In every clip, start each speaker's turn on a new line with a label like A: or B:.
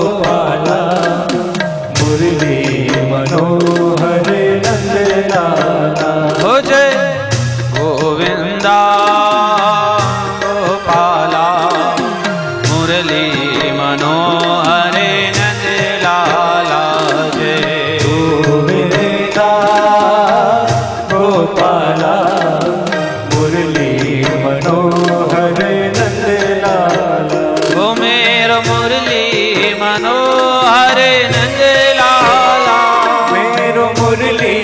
A: गोपाला मुरली मनोहर नंद लाला।
B: हो जय गोविंदा गोपाला मुरली मनोहर नंद लाला। जय
A: गोविंदा गोपाला मुरली मनोहर नंद लाला।
B: वो मेरो मुरली मनोहर नंद लाला।
A: मेरो मुरली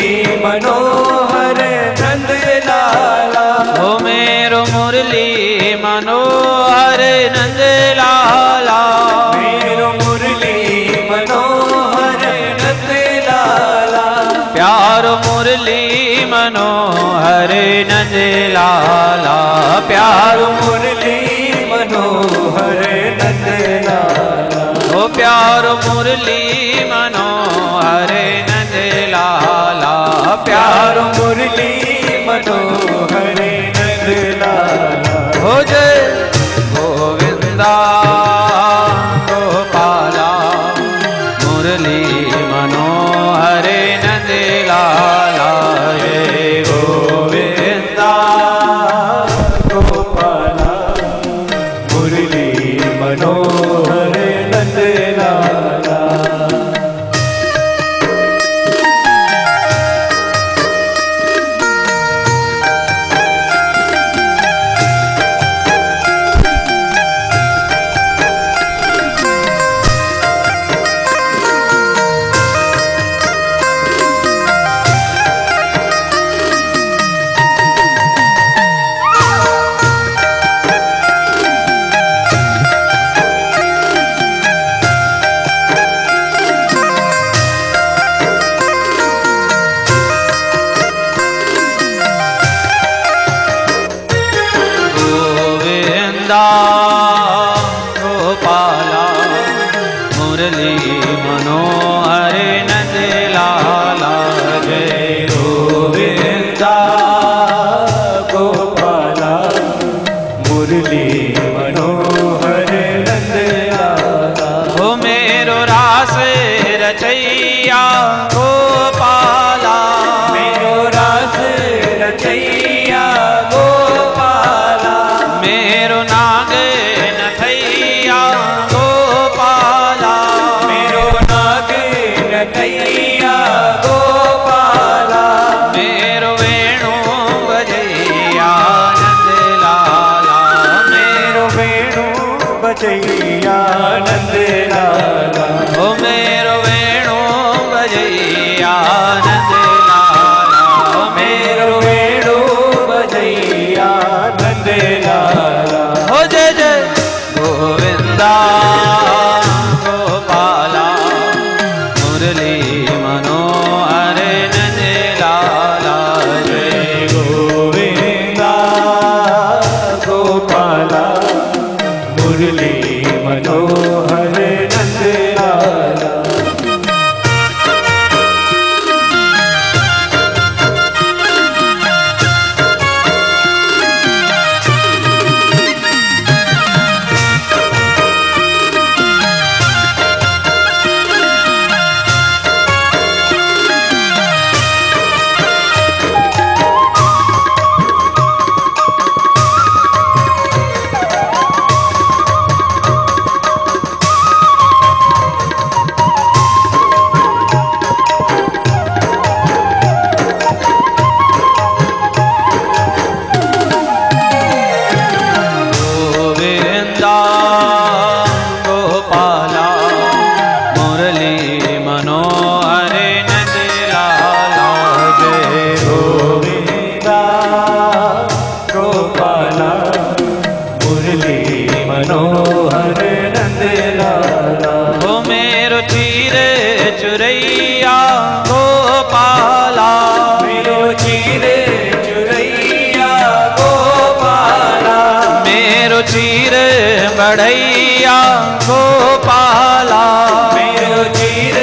A: मनोहर नंद लाला।
B: वो मेरो मुरली मनोहर नंद लाला।
A: मेरो मुरली मनोहर नंद लाला।
B: प्यारो मुरली मनोहर नंद लाला। प्यारो
A: मुरली मनोहर नंद लाला।
B: ओ प्यारो मुरली मनोहर नंद लाला।
A: प्यारो मुरली मनोहर नंद लाला।
B: हो जय गोविंदा गोपाला मुरली मनोहर नंद लाला। जय
A: गोविंदा गोपाला मुरली मनोहर नंद लाला।
B: गोविंदा गोपाला मुरली मनोहर नंद लाला। जय
A: गोविंदा गोपाला मुरली मनोहर नंद लाला।
B: हो मेरो रास रचैया गोपाला।
A: मेरो रास रचैया गोपाला।
B: मेरो नाग नथैया गोपाला।
A: मेरो नाग नथैया गोपाला।
B: मेरो वेणु बजैया नंद लाला।
A: मेरो वेणु बजैया नंद लाला।
B: ओ मेरो वेणु बजैया नंद लाला।
A: मेरो वेणु बजैया नंद लाला।
B: हो जय जय गोविंदा गोपाला मुरली मनोहर नंद लाला। जय
A: गोविंदा गोपाला मुरली मनोहर नंद लाला।
B: गोविंदा गोपाला मुरली मनोहर नंद लाला। जय
A: गोविंदा गोपाला मुरली मनोहर नंद लाला।
B: हो मेरो चीर चुरैया गोपाला।
A: मेरो चीर चुरैया गोपाला।
B: मेरो चीर बढ़ैया गोपाला।
A: मेरो चीर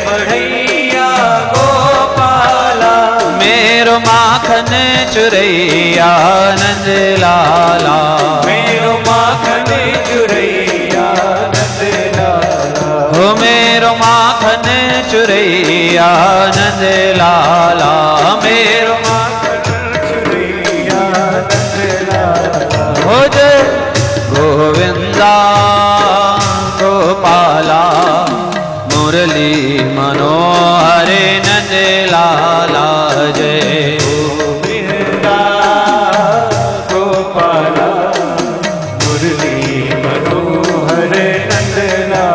A: बढ़ैया गोपाला।
B: मेरो माखन चुरैया नंद लाला।
A: मेरो माखन चुरैया नंद लाला।
B: हो नंद लाला मेरो हो जय गोविंदा गोपाला मुरली मनोहरे नंद लाला जय
A: गोविंदा गोपाला मुरली मनोहरे नंद लाला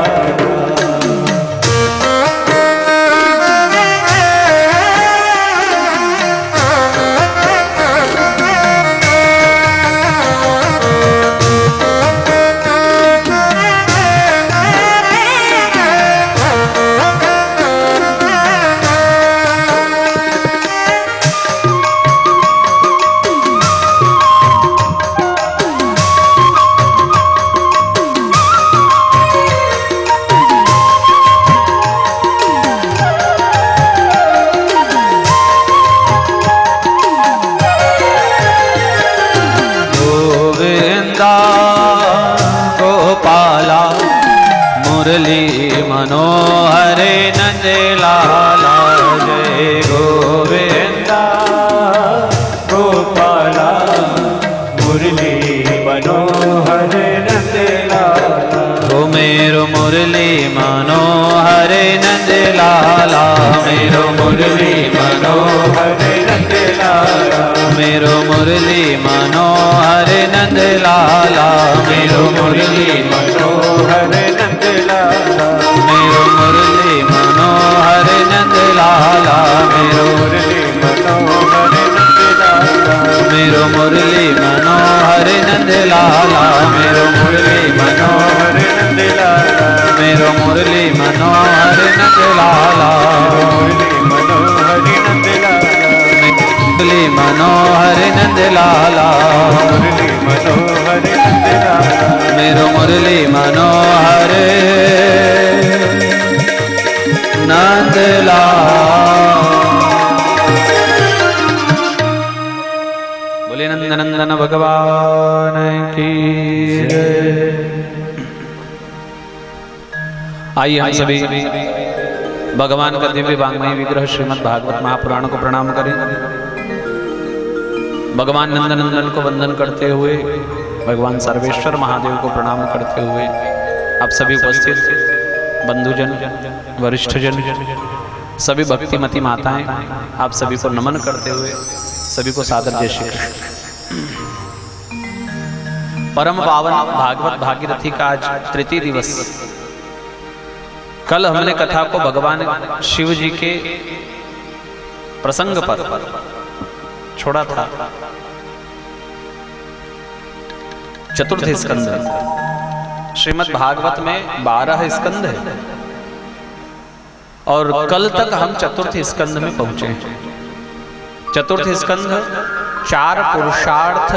B: मुरली मनोहरे नंद लाला जय गोविंदा
A: गोपाला मुरली मनोहरे नंद लाला
B: ओ मेरो मुरली मनोहरे नंद लाला मेरो मुरली मनोहरे नंद लाला मेरो मुरली मनोहरे नंद लाला मेरो मुरली
A: मनोहरे नंद लाला
B: मेरो मुरली मनोहरे नंद लाला मेरो
A: मुरली मनोहरे नंद लाला
B: मेरो मुरली मनोहरे नंद लाला मेरो मुरली
A: मनोहरे नंद लाला
B: मेरो मुरली मनोहरे नंद लाला
A: मुरली मनोहरे नंद लाला
B: मुरली मनोहरे नंद लाला
A: मुरली मनोहरे नंद लाला
B: मेरो मुरली मनोहरे नंद लाला बोले नंद नंदन भगवान की जय। आइए हम सभी भगवान का दिव्य वांग्मय विग्रह श्रीमद् भागवत महापुराण को प्रणाम करें। भगवान नंदनंदन को वंदन करते हुए भगवान सर्वेश्वर महादेव को प्रणाम करते हुए आप सभी उपस्थित बंधुजन वरिष्ठजन सभी भक्तिमती माताएं आप सभी को नमन करते हुए सभी को सादर जय श्री कृष्ण। परम पावन भागवत भागीरथी का आज तृतीय दिवस। कल हमने कथा को भगवान शिव जी के प्रसंग पर छोड़ा था। चतुर्थ स्कंद श्रीमद् भागवत में 12 स्कंद है और कल तक हम चतुर्थ स्कंद में पहुंचे। चतुर्थ स्कंद 4 पुरुषार्थ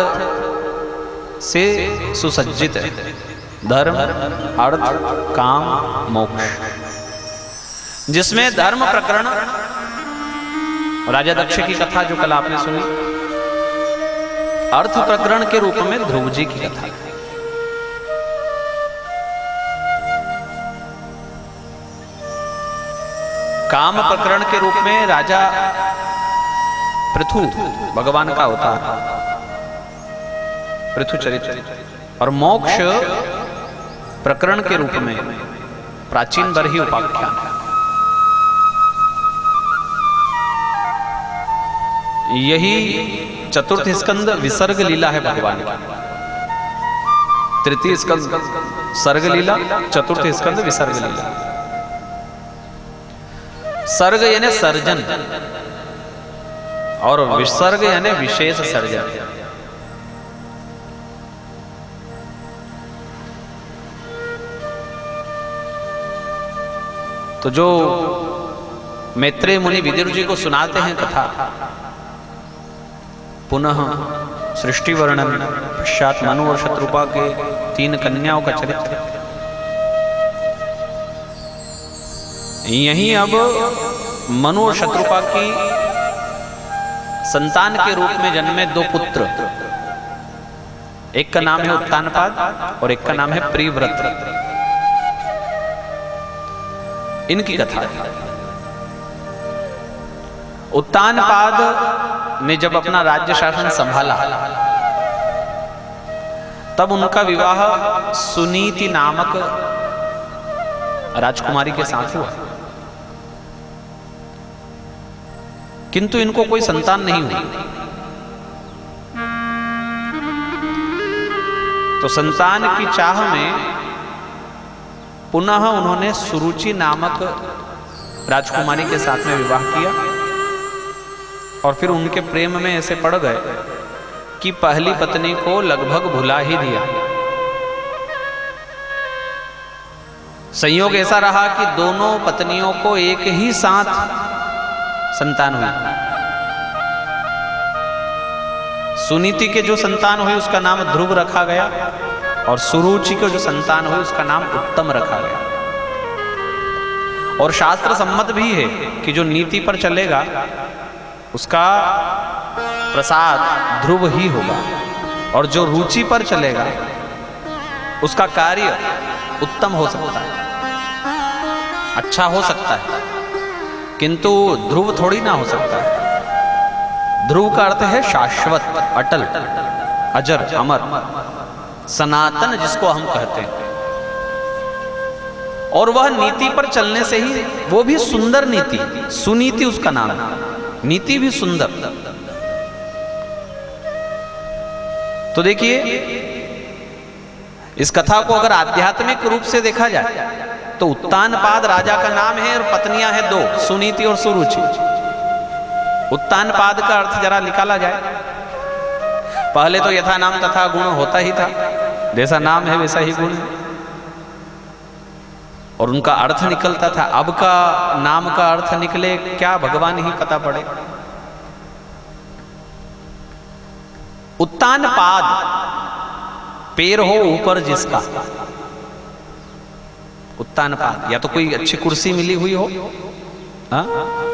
B: से सुसज्जित है। धर्म अर्थ काम मोक्ष, जिसमें धर्म प्रकरण राजा दक्ष की कथा जो कल आपने सुनी, अर्थ प्रकरण के रूप में ध्रुव जी की कथा, काम प्रकरण के रूप में राजा पृथु भगवान का अवतार पृथु चरित्र, और मोक्ष प्रकरण के रूप में प्राचीन बरही उपाख्यान। यही चतुर्थ स्कंद विसर्ग लीला है भगवान की। तृतीय स्कंद सर्ग लीला, चतुर्थ स्कंद विसर्ग लीला। सर्ग यानी सर्जन और विसर्ग यानी विशेष सर्जन। तो जो मैत्रेय मुनि विदुर जी को सुनाते हैं कथा, पुनः सृष्टि वर्णन, पश्चात मनु और शत्रुपा के 3 कन्याओं का चरित्र, यहीं अब मनु और शत्रुपा की संतान के रूप में जन्मे 2 पुत्र, एक का नाम है उत्तानपाद और एक का नाम है प्रिव्रत, इनकी कथा है। उत्तानपाद ने जब अपना राज्य शासन संभाला तब उनका विवाह सुनीति नामक राजकुमारी के साथ हुआ, किंतु इनको कोई संतान नहीं हुई। तो संतान की चाह में पुनः उन्होंने सुरुचि नामक राजकुमारी के साथ में विवाह किया और फिर उनके प्रेम में ऐसे पड़ गए कि पहली पत्नी को लगभग भुला ही दिया। संयोग ऐसा रहा कि दोनों पत्नियों को एक ही साथ संतान हुई। सुनीति के जो संतान हुई उसका नाम ध्रुव रखा गया और सुरुचि के जो संतान हुई उसका नाम उत्तम रखा गया। और शास्त्र सम्मत भी है कि जो नीति पर चलेगा उसका प्रसाद ध्रुव ही होगा और जो रुचि पर चलेगा उसका कार्य उत्तम हो सकता है, अच्छा हो सकता है, किंतु ध्रुव थोड़ी ना हो सकता है। ध्रुव का अर्थ है शाश्वत, अटल, अजर, अमर, सनातन जिसको हम कहते हैं। और वह नीति पर चलने से ही, वो भी सुंदर नीति, सुनीति उसका नाम है, नीति भी सुंदर। तो देखिए इस कथा को अगर आध्यात्मिक रूप से देखा जाए तो उत्तानपाद राजा का नाम है और पत्नियां हैं दो, सुनीति और सुरुचि। उत्तानपाद का अर्थ जरा निकाला जाए, पहले तो यथा नाम तथा गुण होता ही था, जैसा नाम है वैसा ही गुण है, और उनका अर्थ निकलता था। अब का नाम का अर्थ निकले क्या भगवान ही पता पड़े। उत्तानपाद, पैर हो ऊपर जिसका, उत्तानपाद, या तो कोई अच्छी कुर्सी मिली हुई हो,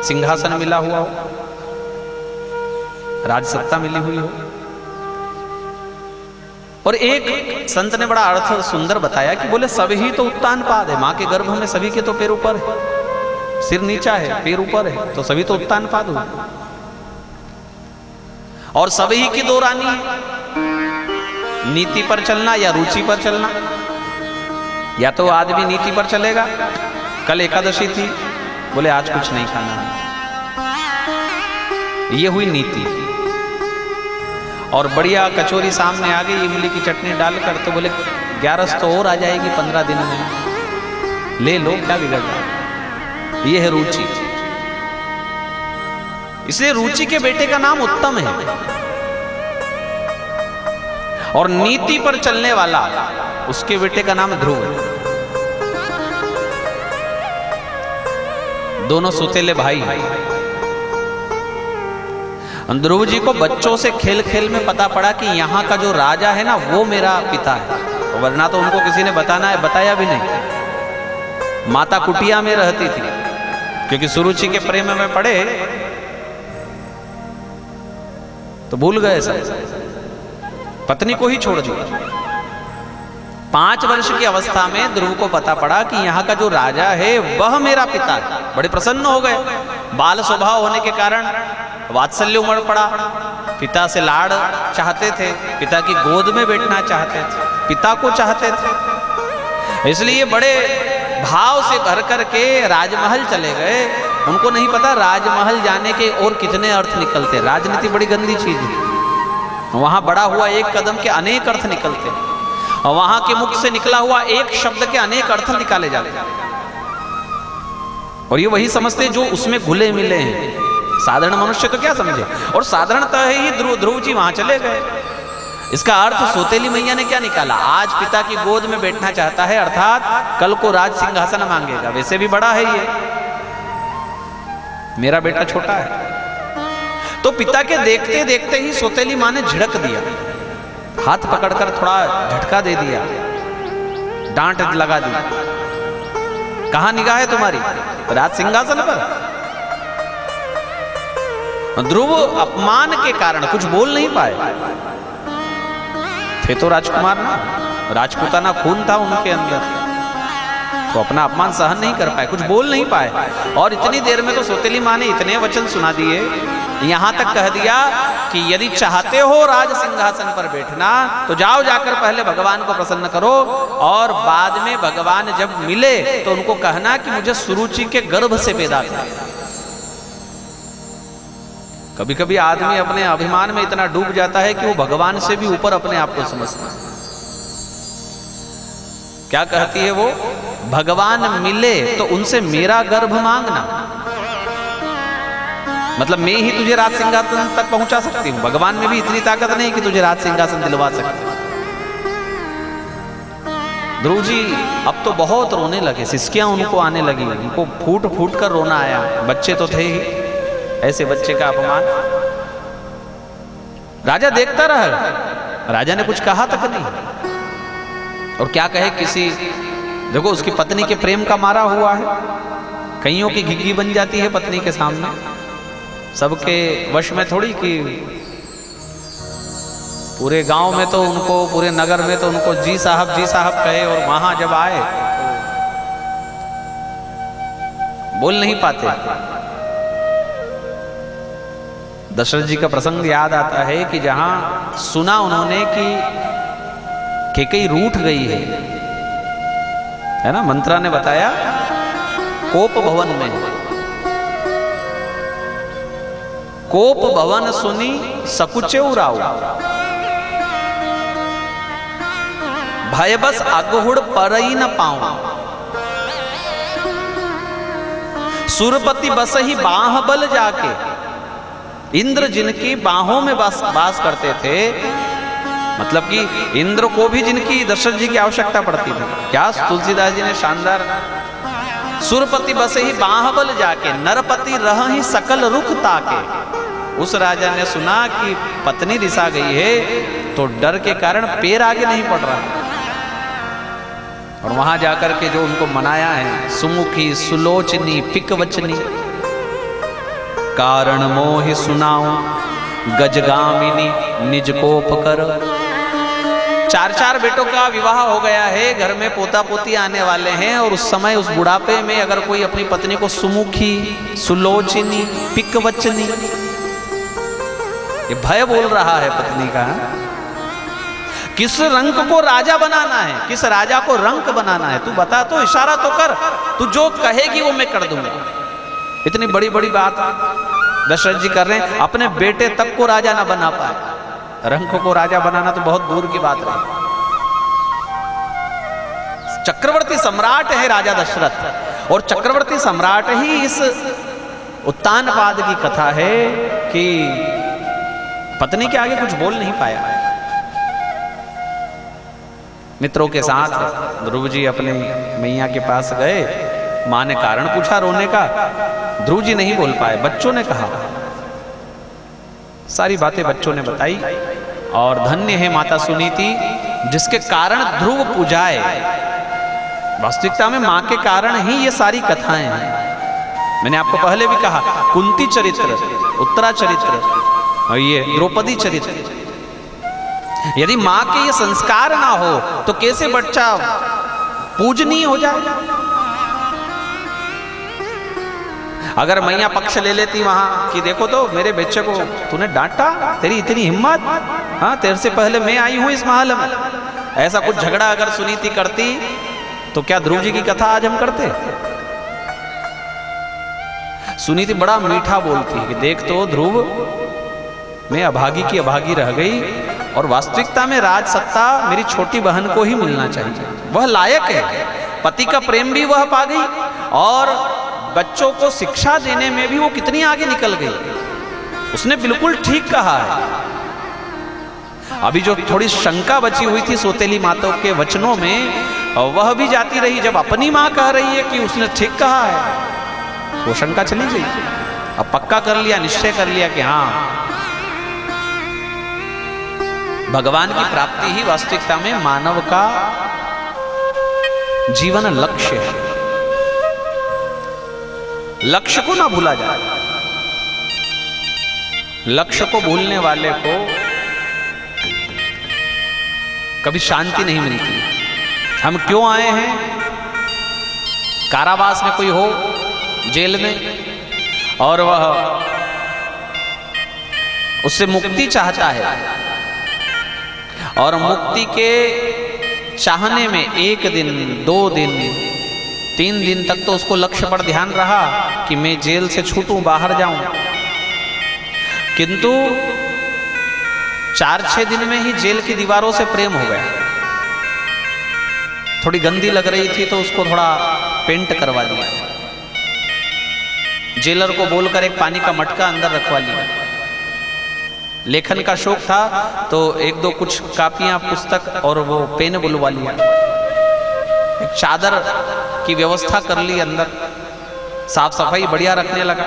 B: सिंहासन मिला हुआ हो, राजसत्ता मिली हुई हो। और एक संत ने बड़ा अर्थ सुंदर बताया कि बोले सभी तो उत्तानपाद है, मां के गर्भ में सभी के तो पैर ऊपर है, सिर नीचा है, पैर ऊपर है, तो सभी तो उत्तानपाद हुए। और सभी की दो रानी है, नीति पर चलना या रुचि पर चलना। या तो आदमी नीति पर चलेगा, कल एकादशी थी, बोले आज कुछ नहीं खाना है, ये हुई नीति। और बढ़िया कचौरी सामने आ गई इमली की चटनी डालकर, तो बोले 11 तो और आ जाएगी 15 दिन में, ले लो, क्या बिगड़ रहा। ये है रुचि। इसलिए रुचि के बेटे का नाम उत्तम है। और नीति पर चलने वाला उसके बेटे का नाम ध्रुव है। दोनों सौतेले भाई हैं। ध्रुव जी को बच्चों से खेल खेल में पता पड़ा कि यहाँ का जो राजा है ना वो मेरा पिता है, वरना तो उनको किसी ने बताया भी नहीं। माता कुटिया में रहती थी, क्योंकि सुरुचि के प्रेम में पड़े तो भूल गए सब, पत्नी को ही छोड़ दिया। 5 वर्ष की अवस्था में ध्रुव को पता पड़ा कि यहाँ का जो राजा है वह मेरा पिता है। बड़े प्रसन्न हो गए। बाल स्वभाव होने के कारण वात्सल्य उमड़ पड़ा, पिता से लाड़ चाहते थे, पिता की गोद में बैठना चाहते थे, पिता को चाहते थे। इसलिए बड़े भाव से भर करके राजमहल चले गए। उनको नहीं पता राजमहल जाने के और कितने अर्थ निकलते। राजनीति बड़ी गंदी चीज है। वहां बड़ा हुआ एक कदम के अनेक अर्थ निकलते, और वहां के मुख से निकला हुआ एक शब्द के अनेक अर्थ निकाले जाते। और ये वही समझते जो उसमें घुले मिले हैं। साधारण मनुष्य तो क्या समझे। और साधारणतः ही ध्रुव जी वहां चले गए। इसका अर्थ सौतेली मैया ने क्या निकाला, आज पिता की गोद में बैठना चाहता है, अर्थात कल को राज सिंहासन मांगेगा। वैसे भी बड़ा है ये, मेरा बेटा छोटा है। तो पिता के देखते देखते ही सौतेली मां ने झिड़क दिया, हाथ पकड़कर थोड़ा झटका दे दिया, डांट लगा दी। कहां निगाह है तुम्हारी, राज सिंहासन पर। ध्रुव अपमान के कारण कुछ बोल नहीं पाए। थे तो राजकुमार ना, राजपूताना खून था उनके अंदर। तो अपना अपमान सहन नहीं कर पाए, कुछ बोल नहीं पाए। और इतनी देर में तो सौतेली माँ ने इतने वचन सुना दिए, यहाँ तक कह दिया कि यदि चाहते हो राज सिंहासन पर बैठना तो जाओ, जाकर पहले भगवान को प्रसन्न करो, और बाद में भगवान जब मिले तो उनको कहना कि मुझे सुरुचि के गर्भ से पैदा किया। कभी कभी आदमी अपने अभिमान में इतना डूब जाता है कि वो भगवान से भी ऊपर अपने आप को समझता है। क्या कहती है वो? भगवान मिले तो उनसे मेरा गर्भ मांगना, मतलब मैं ही तुझे राज सिंहासन तक पहुंचा सकती हूं। भगवान में भी इतनी ताकत नहीं कि तुझे राज सिंहासन दिलवा सकते। ध्रुव जी अब तो बहुत रोने लगे, सिसकियां उनको आने लगी, उनको फूट फूट कर रोना आया। बच्चे तो थे ही, ऐसे बच्चे का अपमान। राजा देखता रहा, राजा ने कुछ कहा तक नहीं। और क्या कहे, किसी देखो उसकी पत्नी के प्रेम का मारा हुआ है, कईयों की घिघी बन जाती है पत्नी के सामने, सबके वश में थोड़ी कि पूरे गांव में तो उनको, पूरे नगर में तो उनको जी साहब कहे, और वहां जब आए तो बोल नहीं पाते। दशरथ जी का प्रसंग याद आता है कि जहां सुना उन्होंने कि कैकेयी रूठ गई है ना, मंत्रा ने बताया कोप भवन में। कोप भवन सुनी सकुचे उराऊ, भय बस अगहुड़ परई न पाऊं, सुरपति बस ही बाह बल जाके। इंद्र जिनकी बाहों में वास करते थे, मतलब कि इंद्र को भी जिनकी दशरथ जी की आवश्यकता पड़ती थी। क्या तुलसीदास जी ने शानदार, सुरपति बसे ही बाहबल जाके, नरपति रह ही सकल रुख ताके। उस राजा ने सुना कि पत्नी रिसा गई है, तो डर के कारण पैर आगे नहीं बढ़ रहा, और वहां जाकर के जो उनको मनाया है, सुमुखी सुलोचनी पिकवचनी, कारण मोहि सुनाऊं गजगामिनी निज कोप कर। 4 बेटों का विवाह हो गया है, घर में पोता पोती आने वाले हैं, और उस समय उस बुढ़ापे में अगर कोई अपनी पत्नी को सुमुखी सुलोचनी पिकवचनी, ये भय बोल रहा है पत्नी का। किस रंक को राजा बनाना है, किस राजा को रंक बनाना है, तू बता तो, इशारा तो कर, तू जो कहेगी वो मैं कर दूंगा। इतनी बड़ी बड़ी बात दशरथ जी कर रहे हैं, अपने बेटे तक को राजा ना बना पाए, रंक को राजा बनाना तो बहुत दूर की बात रही। चक्रवर्ती सम्राट है राजा दशरथ, और चक्रवर्ती सम्राट ही इस उत्तानपाद की कथा है कि पत्नी के आगे कुछ बोल नहीं पाया। मित्रों के साथ ध्रुव जी अपने मैया के पास गए, मां ने कारण पूछा रोने का, ध्रुव जी नहीं बोल पाए, बच्चों ने कहा, सारी बातें बच्चों ने बताई। और धन्य है माता सुनीति जिसके कारण ध्रुव पूजाए। वास्तविकता में मां के कारण ही ये सारी कथाएं हैं। मैंने आपको पहले भी कहा, कुंती चरित्र, उत्तरा चरित्र और ये द्रौपदी चरित्र, यदि मां के ये संस्कार ना हो तो कैसे बच्चा पूजनीय हो जाएगा। अगर मैया पक्ष ले लेती वहां कि देखो तो मेरे बच्चे को तूने डांटा, तेरी इतनी हिम्मत, हाँ तेरे से पहले मैं आई हूं इस महल में, ऐसा कुछ झगड़ा अगर सुनीति करती तो क्या ध्रुव जी की कथा आज हम करते। सुनीति बड़ा मीठा बोलती है कि देख तो ध्रुव, मैं अभागी की अभागी रह गई, और वास्तविकता में राज सत्ता मेरी छोटी बहन को ही मिलना चाहिए, वह लायक है। पति का प्रेम भी वह पा गई, और बच्चों को शिक्षा देने में भी वो कितनी आगे निकल गई। उसने बिल्कुल ठीक कहा है। अभी जो थोड़ी शंका बची हुई थी सौतेली माताओं के वचनों में, वह भी जाती रही। जब अपनी मां कह रही है कि उसने ठीक कहा है, वो शंका चली गई। अब पक्का कर लिया, निश्चय कर लिया कि हाँ, भगवान की प्राप्ति ही वास्तविकता में मानव का जीवन लक्ष्य है। लक्ष्य को ना भूला जाए। लक्ष्य को भूलने वाले को कभी शांति नहीं मिलती। हम क्यों आए हैं, कारावास में कोई हो, जेल में, और वह उससे मुक्ति चाहता है, और मुक्ति के चाहने में 1 दिन, 2 दिन, 3 दिन तक तो उसको लक्ष्य पर ध्यान रहा कि मैं जेल से छूटूं, बाहर जाऊं, किंतु 4-6 दिन में ही जेल की दीवारों से प्रेम हो गया। थोड़ी गंदी लग रही थी तो उसको थोड़ा पेंट करवा दिया, जेलर को बोलकर एक पानी का मटका अंदर रखवा लिया। लेखन का शौक था तो 1-2 कुछ कापियां, पुस्तक और वो पेन बुलवा लिया। एक चादर की व्यवस्था कर ली, अंदर साफ सफाई बढ़िया रखने लगा।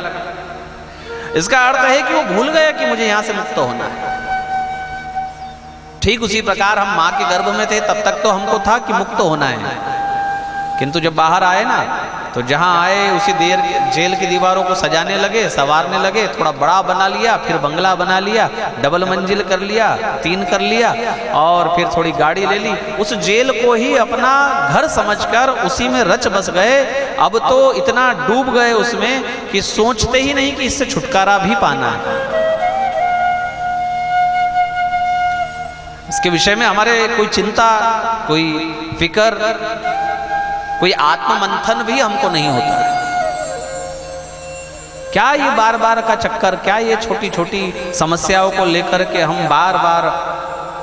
B: इसका अर्थ है कि वो भूल गया कि मुझे यहां से मुक्त होना है। ठीक उसी प्रकार हम मां के गर्भ में थे तब तक तो हमको था कि मुक्त होना है, किंतु जब बाहर आए ना तो जहां आए उसी देर जेल की दीवारों को सजाने लगे, संवारने लगे, थोड़ा बड़ा बना लिया, फिर बंगला बना लिया, डबल मंजिल कर लिया, 3 कर लिया, और फिर थोड़ी गाड़ी ले ली। उस जेल को ही अपना घर समझकर उसी में रच बस गए। अब तो इतना डूब गए उसमें कि सोचते ही नहीं कि इससे छुटकारा भी पाना है। इसके विषय में हमारे कोई चिंता, कोई फिक्र, कोई आत्ममंथन भी हमको नहीं होता। क्या ये बार बार का चक्कर, क्या ये छोटी छोटी समस्याओं को लेकर के हम बार बार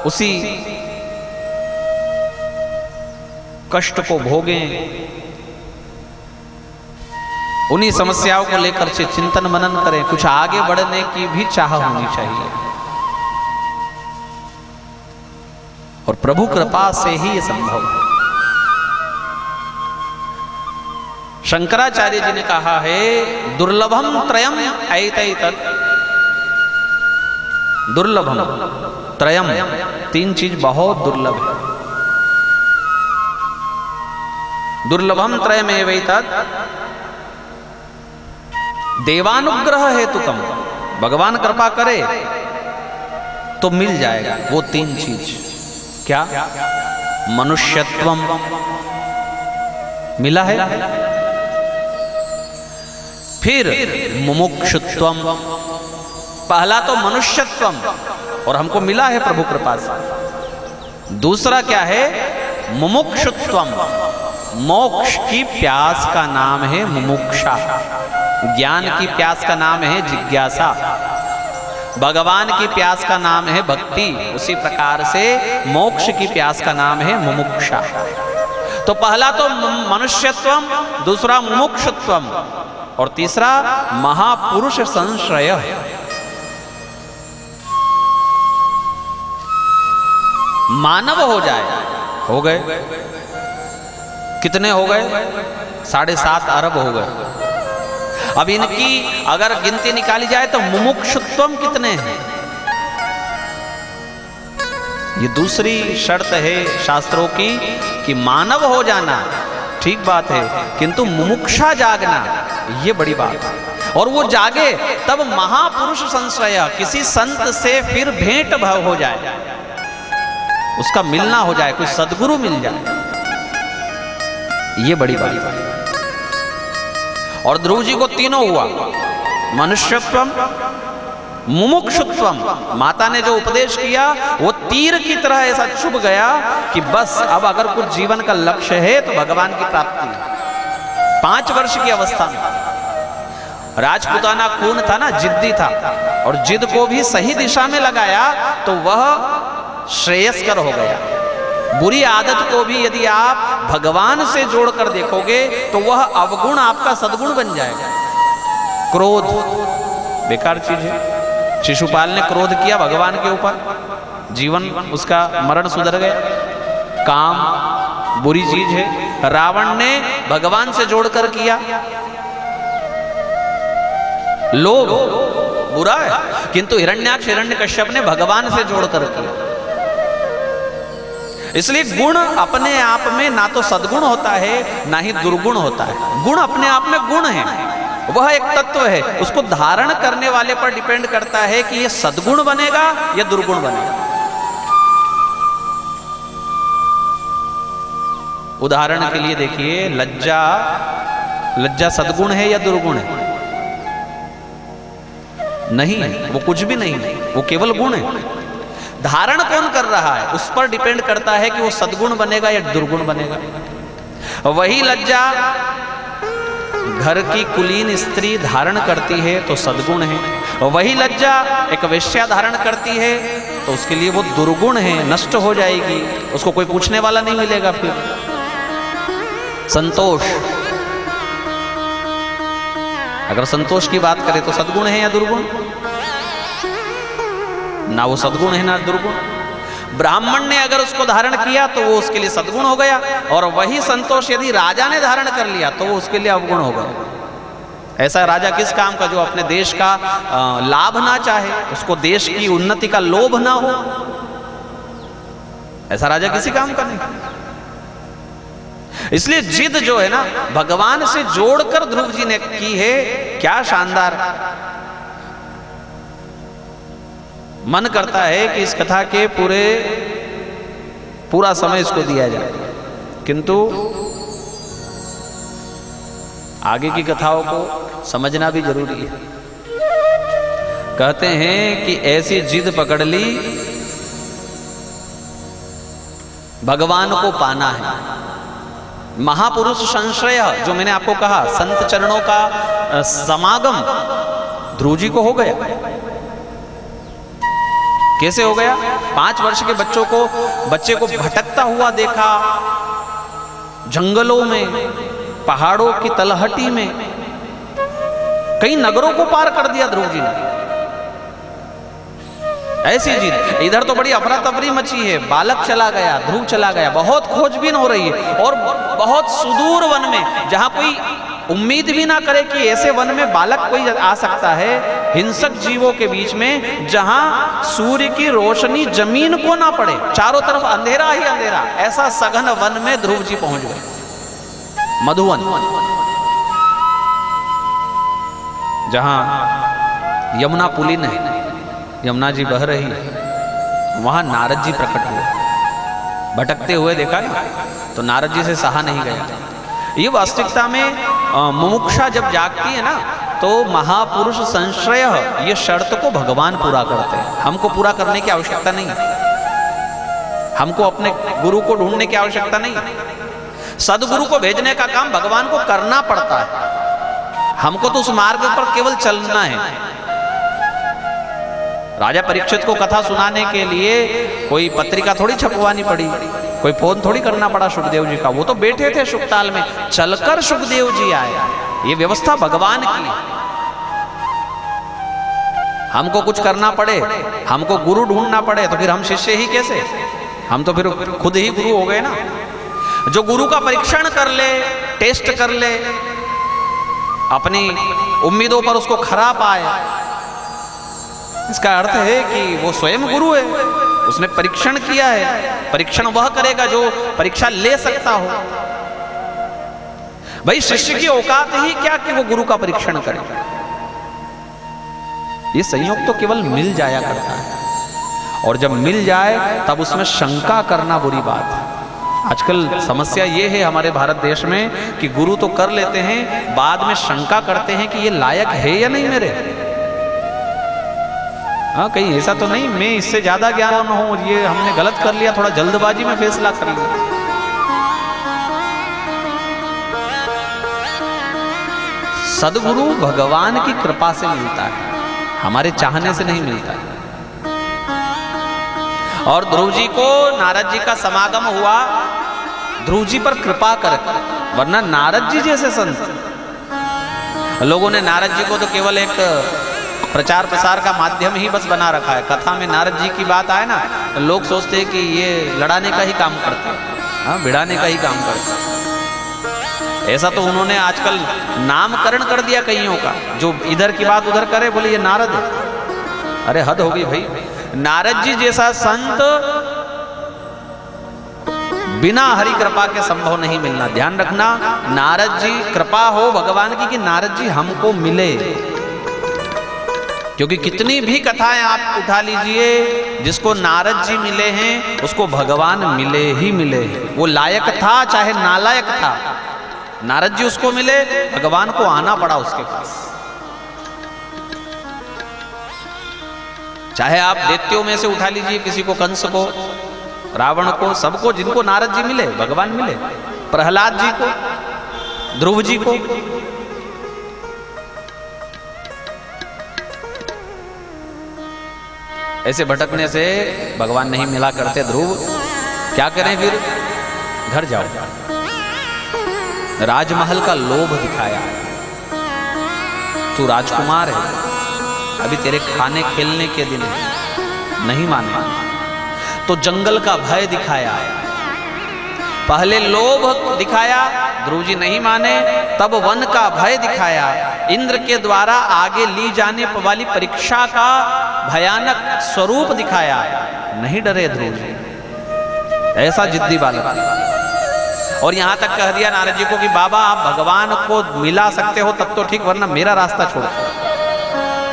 B: उसी कष्ट को भोगें, उन्हीं समस्याओं को लेकर चिंतन मनन करें। कुछ आगे बढ़ने की भी चाह होनी चाहिए, और प्रभु कृपा से ही ये संभव है। शंकराचार्य जी ने कहा है, दुर्लभम त्रयम ऐतैतत्, दुर्लभम त्रयम, 3 चीज बहुत दुर्लभ है। दुर्लभम त्रयमेवैतत् देवानुग्रह हेतुकम, भगवान कृपा करे तो मिल जाएगा वो 3 चीज। क्या? मनुष्यत्वम मिला है, फिर मुमुक्षुत्वम, पहला तो मनुष्यत्वम और हमको मिला है प्रभु कृपा से। दूसरा क्या है? मुमुक्षुत्वम, मोक्ष की प्यास का नाम है मुमुक्षा, ज्ञान की प्यास का नाम है जिज्ञासा, भगवान की प्यास का नाम है भक्ति, उसी प्रकार से मोक्ष की प्यास का नाम है मुमुक्षा। तो पहला तो मनुष्यत्वम, दूसरा मुमुक्षुत्वम, और तीसरा महापुरुष संश्रय। मानव हो जाए, हो गए, कितने हो गए? 7.5 अरब हो गए। अब इनकी अगर गिनती निकाली जाए तो मुमुक्षुत्वम कितने हैं? ये दूसरी शर्त है शास्त्रों की कि मानव हो जाना ठीक बात है, किंतु मुमुक्षा जागना ये बड़ी बात है। और वो जागे तब महापुरुष संश्रय, किसी संत से फिर भेंट भाव हो जाए, उसका मिलना हो जाए, कोई सद्गुरु मिल जाए, ये बड़ी बात है। और ध्रुव जी को तीनों हुआ, मनुष्यत्वम, मुमुक्षुत्वम। माता ने जो उपदेश किया वो तीर की तरह ऐसा चुभ गया कि बस अब अगर कुछ जीवन का लक्ष्य है तो भगवान की प्राप्ति है। 5 वर्ष की अवस्था में राजपुताना खून था ना, जिद्दी था, और जिद को भी सही दिशा में लगाया तो वह श्रेयस्कर हो गया। बुरी आदत को भी यदि आप भगवान से जोड़कर देखोगे तो वह अवगुण आपका सद्गुण बन जाएगा। क्रोध बेकार चीज है। शिशुपाल ने क्रोध किया भगवान के ऊपर, जीवन उसका मरण सुधर गया। काम बुरी चीज है। रावण ने भगवान से जोड़कर किया। लोभ बुरा है, किंतु हिरण्याक्ष हिरण्यकश्यप ने भगवान से जोड़कर किया। इसलिए गुण अपने आप में ना तो सद्गुण होता है ना ही दुर्गुण होता है। गुण अपने आप में गुण है, वह एक तत्व है, उसको धारण करने वाले पर डिपेंड करता है कि यह सद्गुण बनेगा या दुर्गुण बनेगा। उदाहरण के लिए देखिए, लज्जा लज्जा सद्गुण है या दुर्गुण है? नहीं है, वो कुछ भी नहीं है, वो केवल गुण है। धारण कौन कर रहा है उस पर डिपेंड करता है कि वो सद्गुण बनेगा या दुर्गुण बनेगा। वही लज्जा घर की कुलीन स्त्री धारण करती है तो सद्गुण है, वही लज्जा एक वेश्या धारण करती है तो उसके लिए वो दुर्गुण है, नष्ट हो जाएगी, उसको कोई पूछने वाला नहीं मिलेगा। फिर संतोष, अगर संतोष की बात करें तो सद्गुण है या दुर्गुण? ना वो सद्गुण है ना दुर्गुण। ब्राह्मण ने अगर उसको धारण किया तो वो उसके लिए सद्गुण हो गया, और वही संतोष यदि राजा ने धारण कर लिया तो वो उसके लिए अवगुण हो गया। ऐसा राजा किस काम का जो अपने देश का लाभ ना चाहे, उसको देश की उन्नति का लोभ ना हो, ऐसा राजा किसी काम का नहीं। इसलिए जिद जो है ना भगवान से जोड़कर ध्रुव जी ने की है, क्या शानदार। मन करता है कि इस कथा के पूरा समय इसको दिया जाए, किंतु आगे की कथाओं को समझना भी जरूरी है। कहते हैं कि ऐसी जिद पकड़ ली, भगवान को पाना है। महापुरुष संश्रय जो मैंने आपको कहा, संत चरणों का समागम ध्रुव जी को हो गया। कैसे हो गया? 5 वर्ष के बच्चे को भटकता हुआ देखा, जंगलों में, पहाड़ों की तलहटी में, कई नगरों को पार कर दिया ध्रुव जी ने। ऐसी जिद। इधर तो बड़ी अफरा तफरी मची है, बालक चला गया, ध्रुव चला गया, बहुत खोजबीन हो रही है, और बहुत सुदूर वन में, जहां कोई उम्मीद भी ना करे कि ऐसे वन में बालक कोई आ सकता है, हिंसक जीवों के बीच में, जहां सूर्य की रोशनी जमीन को ना पड़े, चारों तरफ अंधेरा ही अंधेरा, ऐसा सघन वन में ध्रुव जी पहुंच गए। मधुवन, जहां यमुना पुलिन है, यमुना जी बह रही है, वहां नारद जी प्रकट हुए। भटकते हुए देखा ना, तो नारद जी से सहा नहीं गया। ये वास्तविकता में मुमुक्षा जब जागती है ना, तो महापुरुष संश्रय ये शर्त को भगवान पूरा करते हैं। हमको पूरा करने की आवश्यकता नहीं, हमको अपने गुरु को ढूंढने की आवश्यकता नहीं। सदगुरु को भेजने का काम भगवान को करना पड़ता है, हमको तो उस मार्ग पर केवल चलना है। राजा परीक्षित को कथा सुनाने के लिए कोई पत्रिका थोड़ी छपवानी पड़ी, कोई फोन थोड़ी करना पड़ा सुखदेव जी का, वो तो बैठे थे सुखताल में, चलकर सुखदेव जी आए। ये व्यवस्था भगवान की। हमको कुछ करना पड़े, हमको गुरु ढूंढना पड़े, तो फिर हम शिष्य ही कैसे? हम तो फिर खुद ही गुरु हो गए ना। जो गुरु का परीक्षण कर ले, टेस्ट कर ले, अपनी उम्मीदों पर उसको खरा पाए, इसका अर्थ है कि वो स्वयं गुरु है, उसने परीक्षण किया है। परीक्षण वह करेगा जो परीक्षा ले सकता हो। भाई शिष्य की औकात ही क्या कि वो गुरु का परीक्षण करे। ये संयोग तो केवल मिल जाया करता है, और जब मिल जाए तब उसमें शंका करना बुरी बात है। आजकल समस्या ये है हमारे भारत देश में कि गुरु तो कर लेते हैं, बाद में शंका करते हैं कि ये लायक है या नहीं मेरे। हाँ, कहीं ऐसा तो नहीं मैं इससे ज्यादा ज्ञान हूं, ये हमने गलत कर लिया, थोड़ा जल्दबाजी में फैसला कर लिया। सदगुरु भगवान की कृपा से मिलता है, हमारे चाहने से नहीं मिलता है। और ध्रुव जी को नारद जी का समागम हुआ ध्रुव जी पर कृपा कर, वरना नारद जी जैसे संत, लोगों ने नारद जी को तो केवल एक प्रचार प्रसार का माध्यम ही बस बना रखा है। कथा में नारद जी की बात आए ना, तो लोग सोचते हैं कि ये लड़ाने का ही काम करते हैं, हाँ, भिड़ाने का ही काम करते हैं। ऐसा तो उन्होंने आजकल नामकरण कर दिया कईयों का, जो इधर की बात उधर करे, बोले ये नारद है। अरे हद होगी भाई। नारद जी जैसा संत बिना हरि कृपा के संभव नहीं मिलना। ध्यान रखना, नारद जी कृपा हो भगवान की कि नारद जी हमको मिले, क्योंकि कितनी भी कथाएं आप उठा लीजिए, जिसको नारद जी मिले हैं उसको भगवान मिले ही मिले। वो लायक था चाहे नालायक था, नारद जी उसको मिले, भगवान को आना पड़ा उसके पास। चाहे आप दैत्यों में से उठा लीजिए किसी को, कंस को, रावण को, सबको, जिनको नारद जी मिले भगवान मिले, प्रहलाद जी को, ध्रुव जी को। ऐसे भटकने से भगवान नहीं मिला करते। ध्रुव क्या करें फिर, घर जाओ। राजमहल का लोभ दिखाया, तू राजकुमार है, अभी तेरे खाने खेलने के दिन है, नहीं माने। तो जंगल का भय दिखाया, पहले लोभ दिखाया, ध्रुव जी नहीं माने, तब वन का भय दिखाया, इंद्र के द्वारा आगे ली जाने वाली परीक्षा का भयानक स्वरूप दिखाया, नहीं डरे ध्रुव जी। ऐसा जिद्दी बालक। और यहां तक कह दिया नारद जी को कि बाबा आप भगवान को मिला सकते हो तब तो ठीक, वरना मेरा रास्ता छोड़।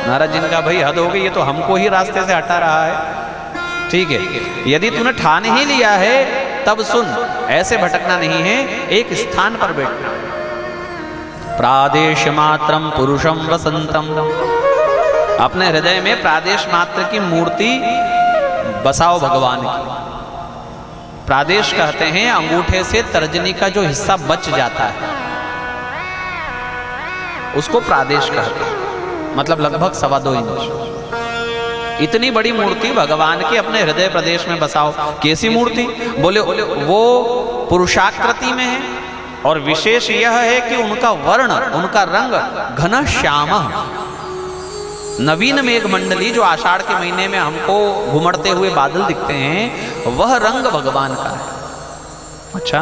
B: नारद जी ने कहा भाई हद हो गई, ये तो हमको ही रास्ते से हटा रहा है। ठीक है, यदि तूने ठान ही लिया है तब सुन, ऐसे भटकना नहीं है, एक स्थान पर बैठना। प्रादेश मात्रम पुरुषम वसंतम, अपने हृदय में प्रादेश मात्र की मूर्ति बसाओ भगवान की। प्रादेश कहते हैं अंगूठे से तर्जनी का जो हिस्सा बच जाता है उसको प्रादेश कहते हैं, मतलब लगभग 2.25 इंच। इतनी बड़ी मूर्ति भगवान की अपने हृदय प्रदेश में बसाओ। कैसी मूर्ति? बोले वो पुरुषाकृति में है, और विशेष यह है कि उनका वर्ण, उनका रंग घन श्याम। नवीन मेघ मंडली जो आषाढ़ के महीने में हमको घुमड़ते हुए बादल दिखते हैं, वह रंग भगवान का है। अच्छा,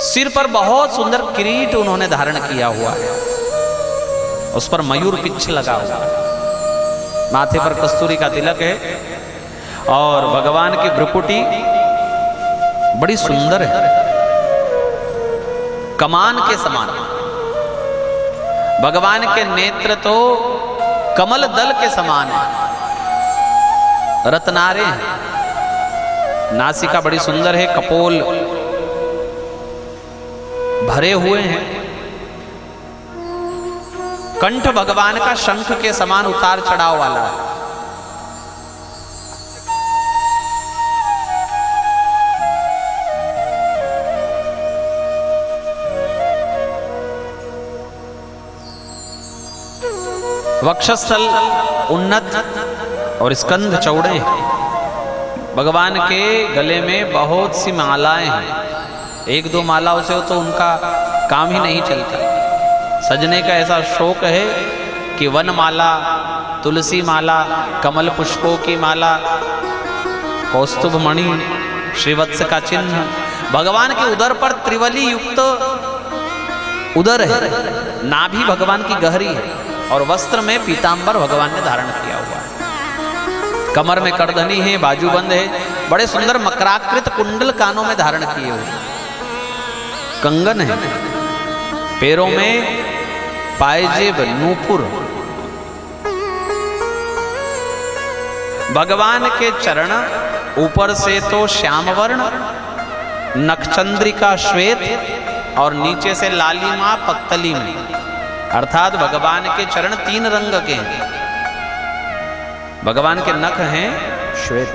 B: सिर पर बहुत सुंदर किरीट उन्होंने धारण किया हुआ है, उस पर मयूर पिच्छ लगा हुआ है, माथे पर कस्तूरी का तिलक है, और भगवान की भ्रुकुटी बड़ी सुंदर है, कमान के समान। भगवान के नेत्र तो कमल दल के समान है, रत्नारे हैं। नासिका बड़ी सुंदर है, कपोल भरे हुए हैं। कंठ भगवान का शंख के समान उतार चढ़ाव वाला है। वक्षस्थल उन्नत और स्कंध चौड़े हैं। भगवान के गले में बहुत सी मालाएं हैं, 1-2 मालाओं से तो उनका काम ही नहीं चलता। सजने का ऐसा शौक है कि वन माला, तुलसी माला, कमल पुष्पों की माला, कौस्तुभ मणि, श्रीवत्स का चिन्ह। भगवान के उदर पर त्रिवली युक्त उदर है, नाभि भगवान की गहरी है, और वस्त्र में पीतांबर भगवान ने धारण किया हुआ है। कमर में करधनी है, बाजूबंद है, बड़े सुंदर मकराकृत कुंडल कानों में धारण किए हुए, कंगन है, पैरों में पायजेब, नूपुर। भगवान के चरण ऊपर से तो श्याम वर्ण, नखचंद्रिका श्वेत, और नीचे से लालिमा पत्तली में, अर्थात भगवान के चरण 3 रंग के हैं। भगवान के नख हैं श्वेत,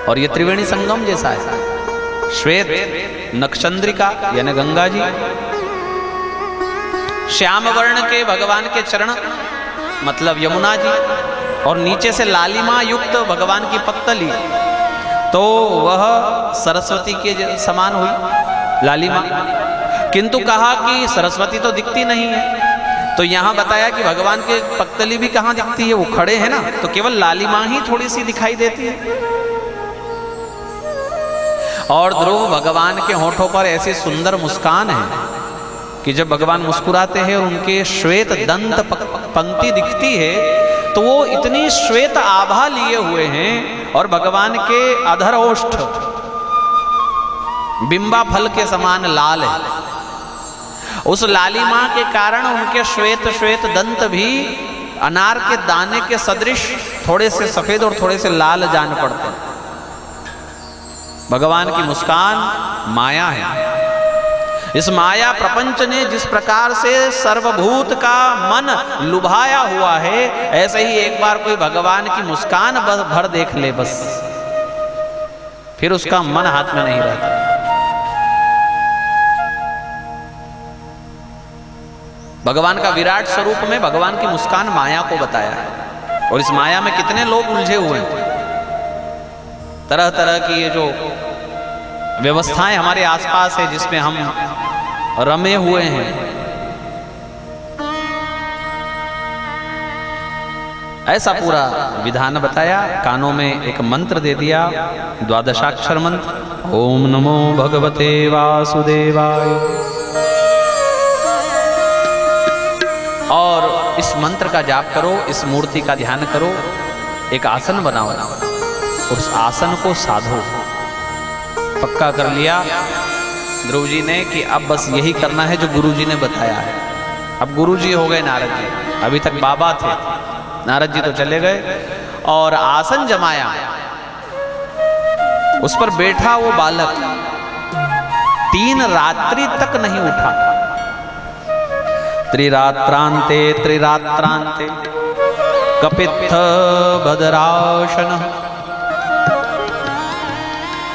B: और ये त्रिवेणी संगम जैसा है, श्वेत, नखचंद्रिका यानी गंगा जी, श्याम वर्ण के भगवान के चरण मतलब यमुना जी, और नीचे से लालिमा युक्त भगवान की पत्तली, तो वह सरस्वती के समान हुई लालिमा। किंतु कहा कि सरस्वती तो दिखती नहीं है, तो यहां बताया कि भगवान के पत्तली भी कहां दिखती है, वो खड़े हैं ना, तो केवल लालिमा ही थोड़ी सी दिखाई देती है। और ध्रुव भगवान के होठों पर ऐसी सुंदर मुस्कान है कि जब भगवान मुस्कुराते हैं और उनके श्वेत दंत पंक्ति दिखती है, तो वो इतनी श्वेत आभा लिए हुए हैं, और भगवान के अधर ओष्ठ बिंबा फल के समान लाल है। उस लालिमा के कारण उनके श्वेत श्वेत दंत भी अनार के दाने के सदृश थोड़े से सफेद और थोड़े से लाल जान पड़ते हैं। भगवान की मुस्कान माया है। इस माया प्रपंच ने जिस प्रकार से सर्वभूत का मन लुभाया हुआ है, ऐसे ही एक बार कोई भगवान की मुस्कान भर देख ले बस, फिर उसका मन हाथ में नहीं रहता। भगवान का विराट स्वरूप में भगवान की मुस्कान माया को बताया है। और इस माया में कितने लोग उलझे हुए हैं। तरह तरह की ये जो व्यवस्थाएं हमारे आसपास है जिसमें हम रमे हुए हैं। ऐसा पूरा विधान बताया, कानों में एक मंत्र दे दिया, द्वादशाक्षर मंत्र, ओम नमो भगवते वासुदेवाय। और इस मंत्र का जाप करो, इस मूर्ति का ध्यान करो, एक आसन बनाओ, उस आसन को साधो। पक्का कर लिया ध्रुव जी ने कि अब बस यही करना है जो गुरु जी ने बताया है। अब गुरु जी हो गए नारद जी, अभी तक बाबा थे, नारद जी तो चले गए। और आसन जमाया, उस पर बैठा वो बालक 3 रात्रि तक नहीं उठा। त्रिरात्रांते त्रिरात्रांते कपित्थ भद्रासन।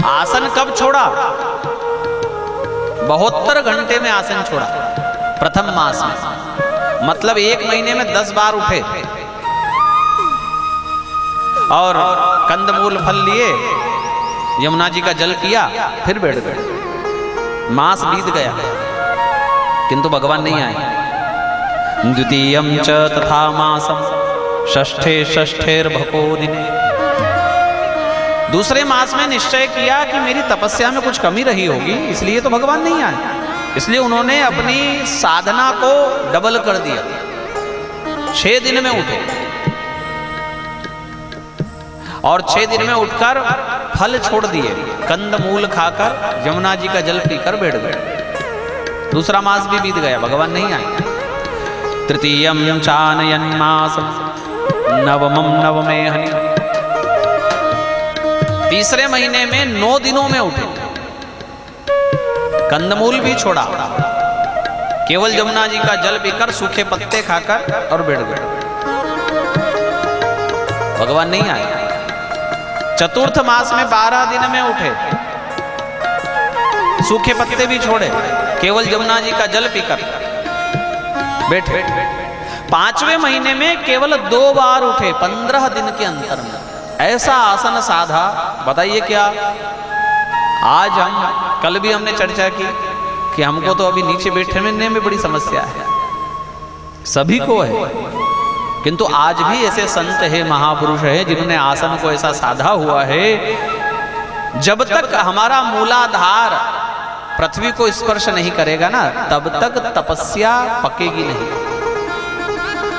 B: आसन कब छोड़ा? 72 घंटे में आसन छोड़ा, प्रथम मास में। मतलब 1 महीने में 10 बार उठे और कंदमूल फल लिए, यमुना जी का जल पिया, फिर बैठ गए। मास बीत गया किंतु भगवान नहीं आए। द्वितीयं च तथा मासम षष्ठे षष्ठेर्भको दिने। दूसरे मास में निश्चय किया कि मेरी तपस्या में कुछ कमी रही होगी, इसलिए तो भगवान नहीं आए। इसलिए उन्होंने अपनी साधना को डबल कर दिया, 6 दिन में उठे और 6 दिन में उठकर फल छोड़ दिए, कंदमूल खाकर यमुना जी का जल पीकर बैठ गए। दूसरा मास भी बीत गया, भगवान नहीं आए। तृतीयं चानयन मासम नवमं नवमे हनि। तीसरे महीने में 9 दिनों में उठे, कंदमूल भी छोड़ा, केवल यमुना जी का जल पीकर सूखे पत्ते खाकर और बैठ गए। भगवान नहीं आए। चतुर्थ मास में 12 दिन में उठे, सूखे पत्ते भी छोड़े, केवल यमुना जी का जल पीकर बैठे। 5वें महीने में केवल 2 बार उठे, 15 दिन के अंतर में। ऐसा आसन साधा, बताइए क्या। आज हम, कल भी हमने चर्चा की कि हमको तो अभी नीचे बैठने में बड़ी समस्या है, सभी को है, किंतु आज भी ऐसे संत है, महापुरुष है, जिन्होंने आसन को ऐसा साधा हुआ है, जब तक हमारा मूलाधार पृथ्वी को स्पर्श नहीं करेगा ना, तब तक तपस्या पकेगी नहीं।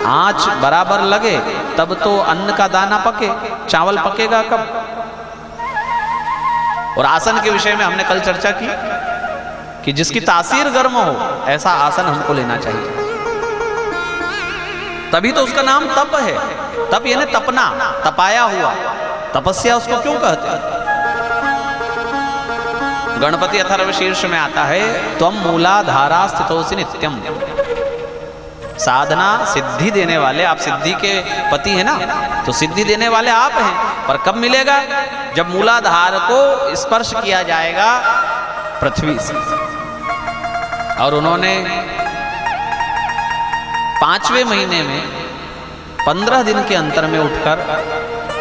B: आंच बराबर लगे तब तो अन्न का दाना पके, चावल पकेगा कब? और आसन के विषय में हमने कल चर्चा की कि जिसकी तासीर गर्म हो, ऐसा आसन हमको लेना चाहिए। तभी तो उसका नाम तप है। तप यानी तपना, तपाया हुआ, तपस्या उसको क्यों कहते हैं? गणपति अथर्वशीर्ष में आता है, त्वं मूलाधारा स्थितोसि नित्यम। साधना सिद्धि देने वाले, आप सिद्धि के पति हैं ना, तो सिद्धि देने वाले आप हैं। पर कब मिलेगा? जब मूलाधार को स्पर्श किया जाएगा पृथ्वी से। और उन्होंने 5वें महीने में 15 दिन के अंतर में उठकर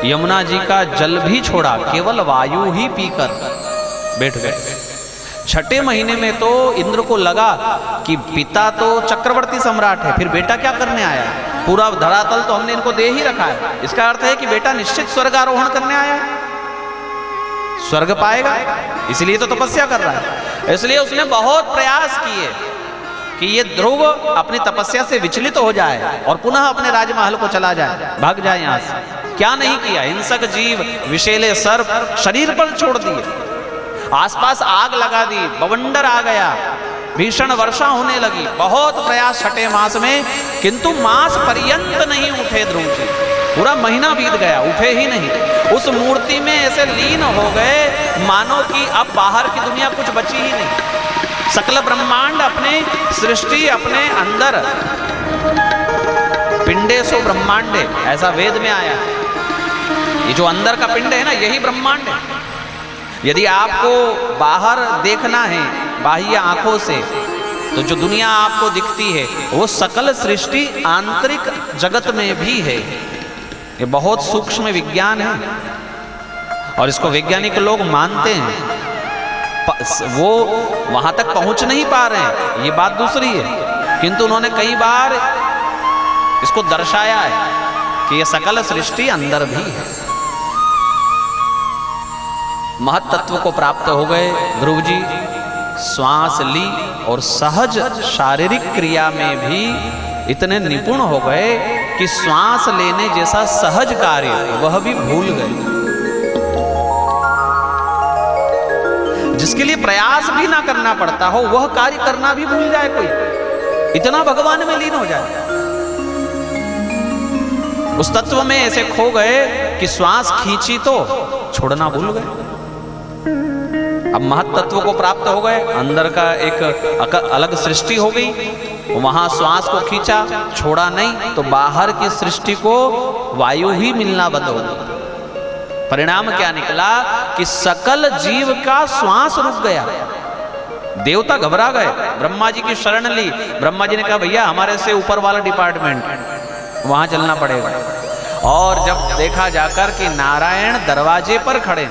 B: यमुना जी का जल भी छोड़ा, केवल वायु ही पीकर बैठ गए। 6ठे महीने में तो इंद्र को लगा कि पिता तो चक्रवर्ती सम्राट है, फिर बेटा क्या करने आया? पूरा धरातल तो हमने इनको दे ही रखा है। इसका अर्थ है कि बेटा निश्चित स्वर्गारोहण करने आया है, स्वर्ग पाएगा, इसलिए तो तपस्या कर रहा है। इसलिए उसने बहुत प्रयास किए कि ये ध्रुव अपनी तपस्या से विचलित हो जाए और पुनः अपने राजमहल को चला जाए, भाग जाए यहाँ से। क्या नहीं किया? हिंसक जीव, विषैले सर्प शरीर पर छोड़ दिए, आसपास आग लगा दी, बवंडर आ गया, भीषण वर्षा होने लगी। बहुत प्रयास 6ठे मास में, किंतु मास पर्यंत नहीं उठे ध्रुव जी। पूरा महीना बीत गया, उठे ही नहीं। उस मूर्ति में ऐसे लीन हो गए मानो कि अब बाहर की दुनिया कुछ बची ही नहीं। सकल ब्रह्मांड अपने सृष्टि अपने अंदर, पिंडे सो ब्रह्मांडे, ऐसा वेद में आया। ये जो अंदर का पिंड है ना, यही ब्रह्मांड है। यदि आपको बाहर देखना है बाह्य आंखों से, तो जो दुनिया आपको दिखती है वो सकल सृष्टि आंतरिक जगत में भी है। ये बहुत सूक्ष्म विज्ञान है और इसको वैज्ञानिक लोग मानते हैं। वो वहां तक पहुंच नहीं पा रहे हैं, ये बात दूसरी है, किंतु उन्होंने कई बार इसको दर्शाया है कि यह सकल सृष्टि अंदर भी है। महत्त्व को प्राप्त हो गए ध्रुव जी, श्वास ली और सहज शारीरिक क्रिया में भी इतने निपुण हो गए कि श्वास लेने जैसा सहज कार्य वह भी भूल गए। जिसके लिए प्रयास भी ना करना पड़ता हो वह कार्य करना भी भूल जाए कोई, इतना भगवान में लीन हो जाए। उस तत्व में ऐसे खो गए कि श्वास खींची तो छोड़ना भूल गए। अब महत्त्व को प्राप्त हो गए, अंदर का एक अलग सृष्टि हो गई, वहां श्वास को खींचा, छोड़ा नहीं, तो बाहर की सृष्टि को वायु ही मिलना बंद हो गई। परिणाम क्या निकला कि सकल जीव का श्वास रुक गया। देवता घबरा गए, ब्रह्मा जी की शरण ली। ब्रह्मा जी ने कहा भैया हमारे से ऊपर वाला डिपार्टमेंट, वहां चलना पड़ेगा। और जब देखा जाकर कि नारायण दरवाजे पर खड़े,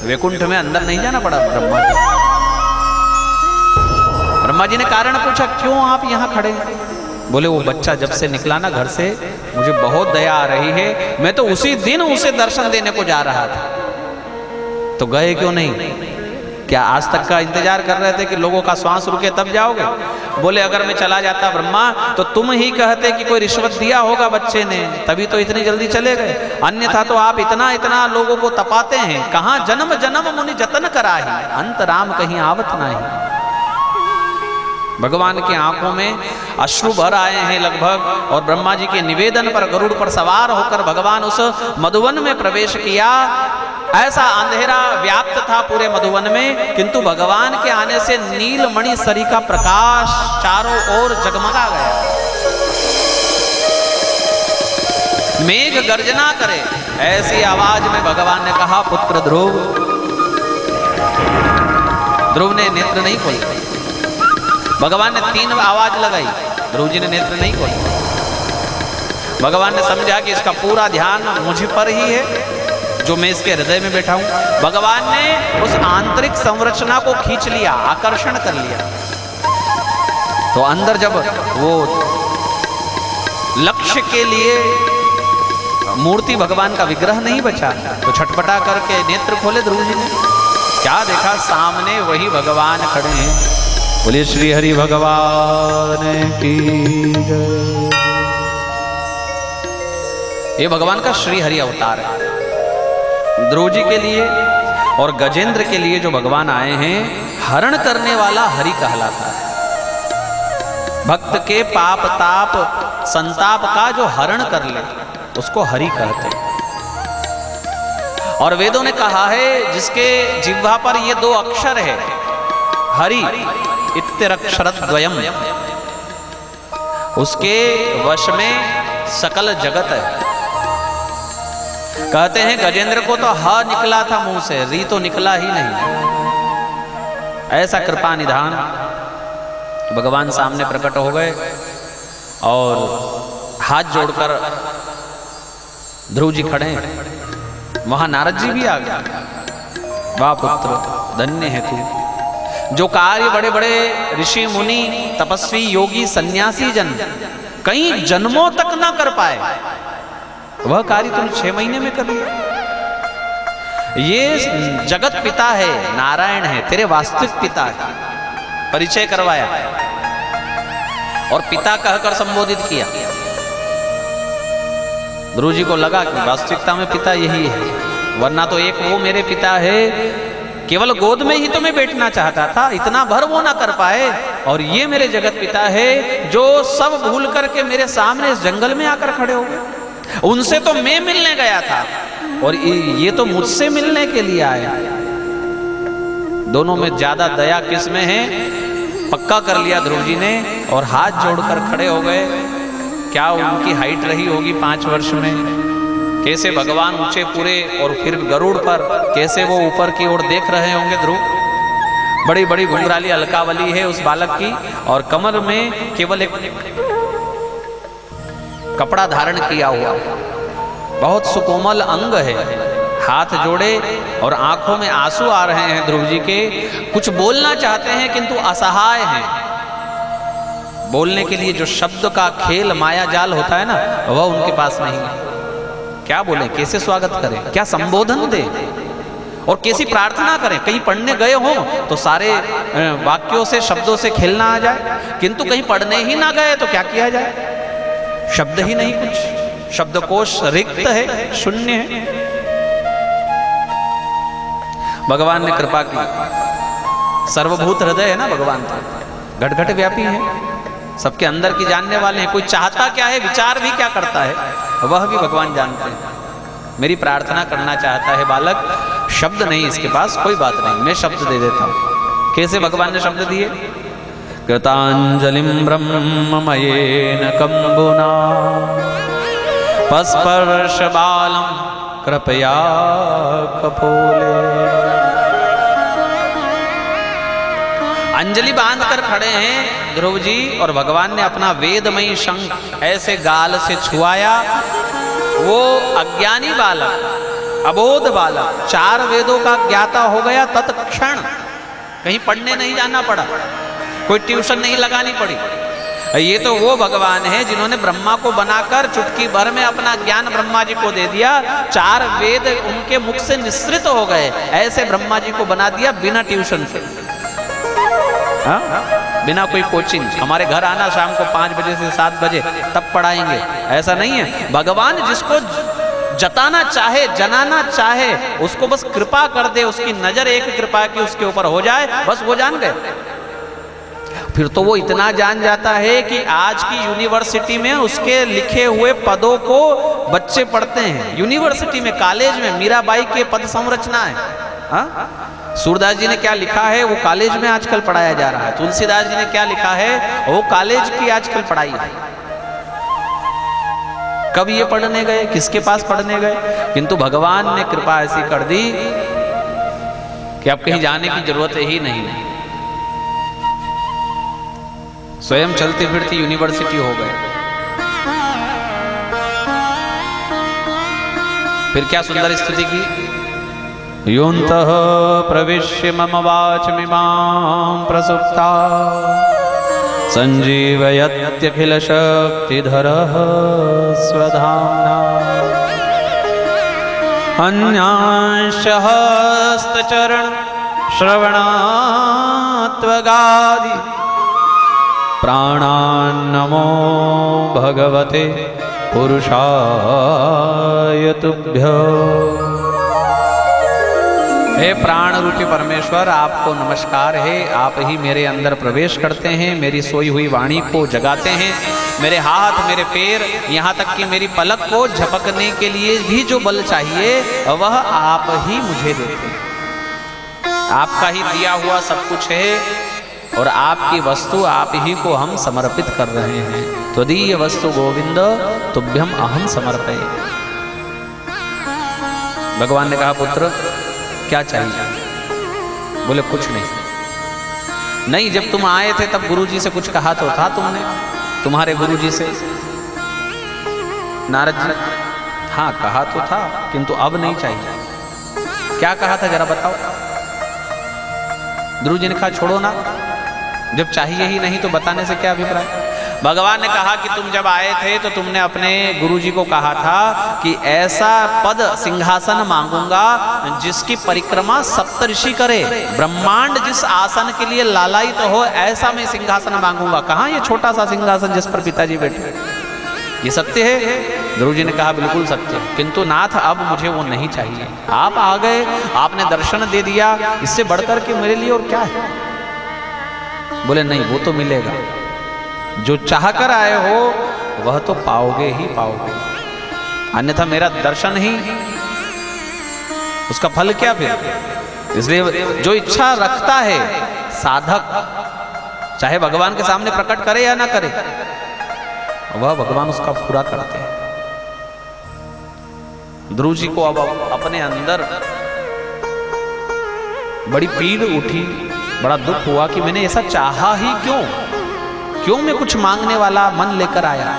B: वैकुंठ में अंदर नहीं जाना पड़ा ब्रह्मा जी। ब्रह्मा जी ने कारण पूछा, क्यों आप यहाँ खड़े? बोले वो बच्चा जब से निकला ना घर से, मुझे बहुत दया आ रही है, मैं तो उसी दिन उसे दर्शन देने को जा रहा था। तो गए क्यों नहीं? क्या आज तक का इंतजार कर रहे थे कि लोगों का श्वास रुके तब जाओगे? बोले अगर मैं चला जाता ब्रह्मा तो तुम ही कहते कि कोई रिश्वत दिया होगा बच्चे ने, तभी तो इतनी जल्दी चले गए। अन्यथा तो आप इतना इतना लोगों को तपाते हैं। कहाँ जन्म जन्म मुनि जतन कराही, अंत राम कहीं आवत नहीं। भगवान की आंखों में अश्रु भर आए हैं लगभग, और ब्रह्मा जी के निवेदन पर गरुड़ पर सवार होकर भगवान उस मधुवन में प्रवेश किया। ऐसा अंधेरा व्याप्त था पूरे मधुवन में, किंतु भगवान के आने से नीलमणि सरी का प्रकाश चारों ओर जगमगा गया। मेघ गर्जना करे ऐसी आवाज में भगवान ने कहा, पुत्र ध्रुव। ध्रुव ने नेत्र नहीं खोले। भगवान ने 3 आवाज लगाई, ध्रुव जी ने नेत्र नहीं खोले। भगवान ने समझा कि इसका पूरा ध्यान मुझ पर ही है, जो मैं इसके हृदय में बैठा हूं। भगवान ने उस आंतरिक संरचना को खींच लिया, आकर्षण कर लिया। तो अंदर जब वो लक्ष्य के लिए मूर्ति भगवान का विग्रह नहीं बचा, तो छटपटा करके नेत्र खोले ध्रुव जी ने। क्या देखा? सामने वही भगवान खड़े हैं। बोलिए श्री हरि भगवान की जय। ये भगवान का श्री हरि अवतार है। ध्रुव जी के लिए और गजेंद्र के लिए जो भगवान आए हैं, हरण करने वाला हरि कहलाता है। भक्त के पाप ताप संताप का जो हरण कर ले उसको हरि कहते हैं। और वेदों ने कहा है जिसके जिह्वा पर ये 2 अक्षर है, हरि इत्यक्षरद्वयम, उसके वश में सकल जगत है। कहते हैं गजेंद्र को तो ह निकला था मुंह से, री तो निकला ही नहीं। ऐसा कृपा निधान भगवान सामने प्रकट हो गए और हाथ जोड़कर ध्रुव जी खड़े हैं। वहां नारद जी भी आ गए। वाह पुत्र, धन्य है तू। जो कार्य बड़े बड़े ऋषि मुनि तपस्वी योगी सन्यासी जन कई जन्मों तक ना कर पाए, वह कार्य तुम 6 महीने में कर लिया। ये जगत पिता है, नारायण है, तेरे वास्तविक पिता है। परिचय करवाया और पिता कहकर संबोधित किया। ध्रुव जी को लगा कि वास्तविकता में पिता यही है, वरना तो एक वो मेरे पिता है, केवल गोद में ही तो मैं बैठना चाहता था, इतना भर वो ना कर पाए, और ये मेरे जगत पिता है जो सब भूल करके मेरे सामने इस जंगल में आकर खड़े हो गए। उनसे तो मैं मिलने गया था और ये तो मुझसे मिलने के लिए आए। दोनों में ज्यादा दया किस में है, पक्का कर लिया ध्रुव जी ने और हाथ जोड़कर खड़े हो गए। क्या उनकी हाइट रही होगी 5 वर्ष में, कैसे भगवान ऊंचे पूरे और फिर गरुड़ पर कैसे वो ऊपर की ओर देख रहे होंगे ध्रुव। बड़ी बड़ी घुंघराली अलकावली है उस बालक की और कमर में केवल एक कपड़ा धारण किया हुआ, बहुत सुकोमल अंग है। हाथ जोड़े और आंखों में आंसू आ रहे हैं ध्रुव जी के। कुछ बोलना चाहते हैं किंतु असहाय हैं। बोलने के लिए जो शब्द का खेल माया जाल होता है ना, वह उनके पास नहीं है। क्या बोले, कैसे स्वागत करें, क्या संबोधन दे और कैसी प्रार्थना करें। कहीं पढ़ने गए हो तो सारे वाक्यों से शब्दों से खेलना आ जाए, किंतु कहीं पढ़ने ही ना गए तो क्या किया जाए, शब्द ही नहीं, कुछ शब्दकोश रिक्त है, शून्य है। भगवान ने कृपा की, सर्वभूत हृदय है ना भगवान का, घट घट व्यापी है, सबके अंदर की जानने वाले हैं। कोई चाहता क्या है, विचार भी क्या करता है, वह भी भगवान जानते हैं। मेरी प्रार्थना करना चाहता है बालक, शब्द नहीं इसके पास, कोई बात नहीं, मैं शब्द दे देता हूं। कैसे भगवान ने शब्द दिए, कृतांजलिं ब्रह्ममयेन कंबुना पस्पर्श बालम कृपया कपोले। अंजलि बांधकर खड़े हैं ध्रुव जी और भगवान ने अपना वेदमयी शंख ऐसे गाल से छुआया। वो अज्ञानी बालक, अबोध बालक 4 वेदों का ज्ञाता हो गया तत्क्षण। कहीं पढ़ने नहीं जाना पड़ा, कोई ट्यूशन नहीं लगानी पड़ी। ये तो वो भगवान है जिन्होंने ब्रह्मा को बनाकर चुटकी भर में अपना ज्ञान ब्रह्मा जी को दे दिया। 4 वेद उनके मुख से निस्सृत हो गए, ऐसे ब्रह्मा जी को बना दिया बिना ट्यूशन से, बिना कोई कोचिंग। हमारे घर आना शाम को 5 बजे से 7 बजे, तब पढ़ाएंगे, ऐसा नहीं है। भगवान जिसको जताना चाहे, जनाना चाहे, उसको बस कृपा कर दे, उसकी नजर एक कृपा की उसके ऊपर हो जाए, बस वो जान गए। फिर तो वो इतना जान जाता है कि आज की यूनिवर्सिटी में उसके लिखे हुए पदों को बच्चे पढ़ते हैं। यूनिवर्सिटी में, कॉलेज में मीराबाई के पद संरचना है। सूरदास जी ने क्या लिखा है वो कॉलेज में आजकल पढ़ाया जा रहा है। तुलसीदास जी ने क्या लिखा है वो कॉलेज की आजकल पढ़ाई है। कब ये पढ़ने गए, किसके पास पढ़ने गए, किंतु भगवान ने कृपा ऐसी कर दी कि अब कहीं जाने की जरूरत ही नहीं। स्वयं चलती फिरती यूनिवर्सिटी हो गए। फिर क्या सुंदर स्तुति की, योऽन्तः प्रविश्य मम वाचमिमां प्रसुप्ता संजीवयत्यखिल शक्तिधरः स्वधाम्ना अन्यांश हस्तचरण श्रवणात्वगादि प्राणान्नमो भगवते पुरुषाय तुभ्यः। हे प्राण रूपी परमेश्वर, आपको नमस्कार है। आप ही मेरे अंदर प्रवेश करते हैं, मेरी सोई हुई वाणी को जगाते हैं। मेरे हाथ, मेरे पैर, यहाँ तक कि मेरी पलक को झपकने के लिए भी जो बल चाहिए वह आप ही मुझे देते हैं। आपका ही दिया हुआ सब कुछ है और आपकी वस्तु आप ही को हम समर्पित कर रहे हैं। त्वदीय वस्तु गोविंद तुभ्यम अहम समर्पये। भगवान ने कहा, पुत्र क्या चाहिए? बोले कुछ नहीं। नहीं, जब तुम आए थे तब गुरुजी से कुछ कहा तो था तुमने, तुम्हारे गुरुजी से, नारद जी? हाँ कहा तो था, किंतु अब नहीं चाहिए। क्या कहा था जरा बताओ? गुरु जी ने कहा छोड़ो ना, जब चाहिए ही नहीं तो बताने से क्या अभिप्राय। भगवान ने कहा कि तुम जब आए थे तो तुमने अपने गुरुजी को कहा था कि ऐसा पद सिंहासन मांगूंगा जिसकी परिक्रमा सप्तऋषि करे, ब्रह्मांड जिस आसन के लिए लालायित तो हो, ऐसा मैं सिंहासन मांगूंगा। कहाँ ये छोटा सा सिंहासन जिस पर पिताजी बैठे, ये सत्य है? गुरुजी ने कहा बिल्कुल सत्य, किंतु नाथ अब मुझे वो नहीं चाहिए। आप आ गए, आपने दर्शन दे दिया, इससे बढ़कर के मेरे लिए और क्या है? बोले नहीं, वो तो मिलेगा, जो चाह कर आए हो वह तो पाओगे ही पाओगे। अन्यथा मेरा दर्शन ही, उसका फल क्या फिर? इसलिए जो इच्छा रखता है साधक, चाहे भगवान के सामने प्रकट करे या ना करे, वह भगवान उसका पूरा करते हैं। ध्रुव जी को अब अपने अंदर बड़ी पीड़ उठी, बड़ा दुख हुआ कि मैंने ऐसा चाहा ही क्यों मैं कुछ मांगने वाला मन लेकर आया।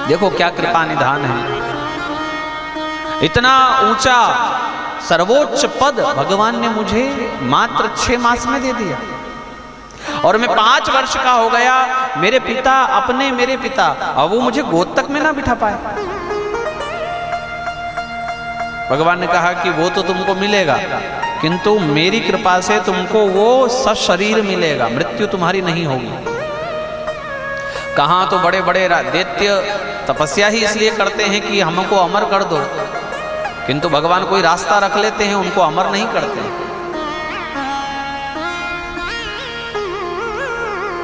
B: देखो क्या कृपा निधान है, इतना ऊंचा सर्वोच्च पद भगवान ने मुझे मात्र 6 मास में दे दिया, और मैं 5 वर्ष का हो गया। मेरे पिता अब वो मुझे गोद तक में ना बिठा पाए। भगवान ने कहा कि वो तो तुमको मिलेगा, किंतु मेरी कृपा से तुमको वो सशरीर मिलेगा, मृत्यु तुम्हारी नहीं होगी। कहाँ तो बड़े बड़े दैत्य तपस्या ही इसलिए करते हैं कि हमको अमर कर दो, किंतु भगवान कोई रास्ता रख लेते हैं, उनको अमर नहीं करते।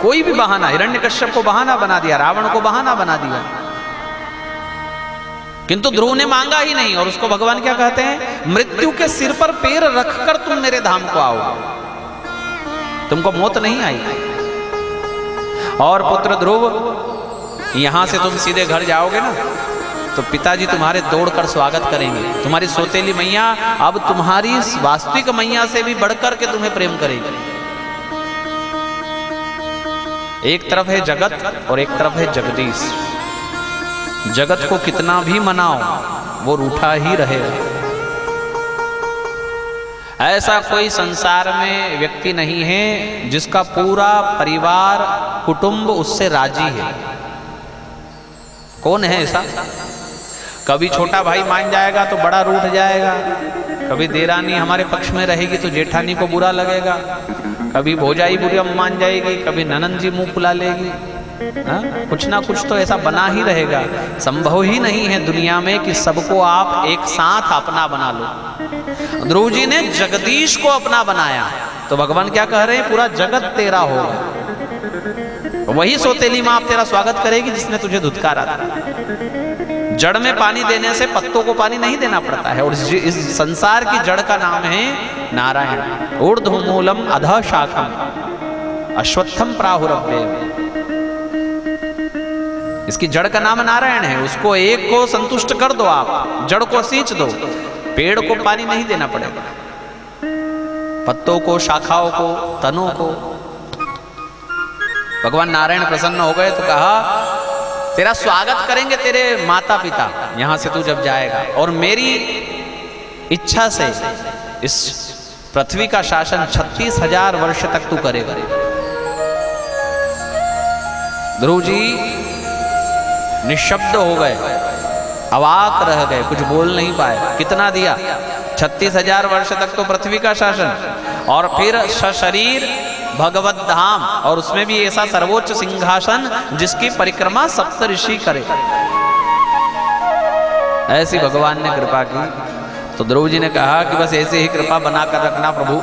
B: कोई भी बहाना, हिरण्यकश्यप को बहाना बना दिया, रावण को बहाना बना दिया, किंतु ध्रुव ने मांगा ही नहीं। और उसको भगवान क्या कहते हैं? मृत्यु के सिर पर पैर रखकर तुम मेरे धाम को आओ, तुमको मौत नहीं आई। और पुत्र ध्रुव, यहां से तुम सीधे घर जाओगे ना, तो पिताजी तुम्हारे दौड़कर स्वागत करेंगे। तुम्हारी सौतेली मैया अब तुम्हारी वास्तविक मैया से भी बढ़कर के तुम्हें प्रेम करेगी। एक तरफ है जगत और एक तरफ है जगदीश। जगत को कितना भी मनाओ, वो रूठा ही रहेगा। ऐसा कोई संसार में व्यक्ति नहीं है जिसका पूरा परिवार कुटुंब उससे राजी है। कौन है ऐसा? कभी छोटा भाई मान जाएगा तो बड़ा रूठ जाएगा, कभी देरानी हमारे पक्ष में रहेगी तो जेठानी को बुरा लगेगा, कभी भौजाई बुरी मान जाएगी, कभी ननंद जी मुंह फुला लेगी। कुछ ना कुछ तो ऐसा बना ही रहेगा। संभव ही नहीं है दुनिया में कि सबको आप एक साथ अपना बना लो। ध्रुव जी ने जगदीश को अपना बनाया, तो भगवान क्या कह रहे हैं? पूरा जगत तेरा होगा। वही सौतेली माँ तेरा स्वागत करेगी जिसने तुझे धुतकारा था। जड़ में पानी देने से पत्तों को पानी नहीं देना पड़ता है, और इस संसार की जड़ का नाम है नारायण। ऊर्ध्वमूलम अधः शाखम अश्वत्थम प्राहुरव्ययम्। इसकी जड़ का नाम नारायण है। उसको एक को संतुष्ट कर दो, आप जड़ को सींच दो, पेड़ को पानी नहीं देना पड़ेगा, पत्तों को, शाखाओं को, तनों को। भगवान नारायण प्रसन्न हो गए तो कहा तेरा स्वागत करेंगे तेरे माता पिता यहां से तू जब जाएगा, और मेरी इच्छा से इस पृथ्वी का शासन 36,000 वर्ष तक तू करेगा। ध्रुव जी निशब्द हो गए, अवाक रह गए, कुछ बोल नहीं पाए। कितना दिया? 36,000 वर्ष तक तो पृथ्वी का शासन, और फिर सशरीर भगवत धाम, और उसमें भी ऐसा सर्वोच्च सिंहासन जिसकी परिक्रमा सप्तऋषि करे। ऐसी भगवान ने कृपा की। तो ध्रुव जी ने कहा कि बस ऐसे ही कृपा बनाकर रखना प्रभु।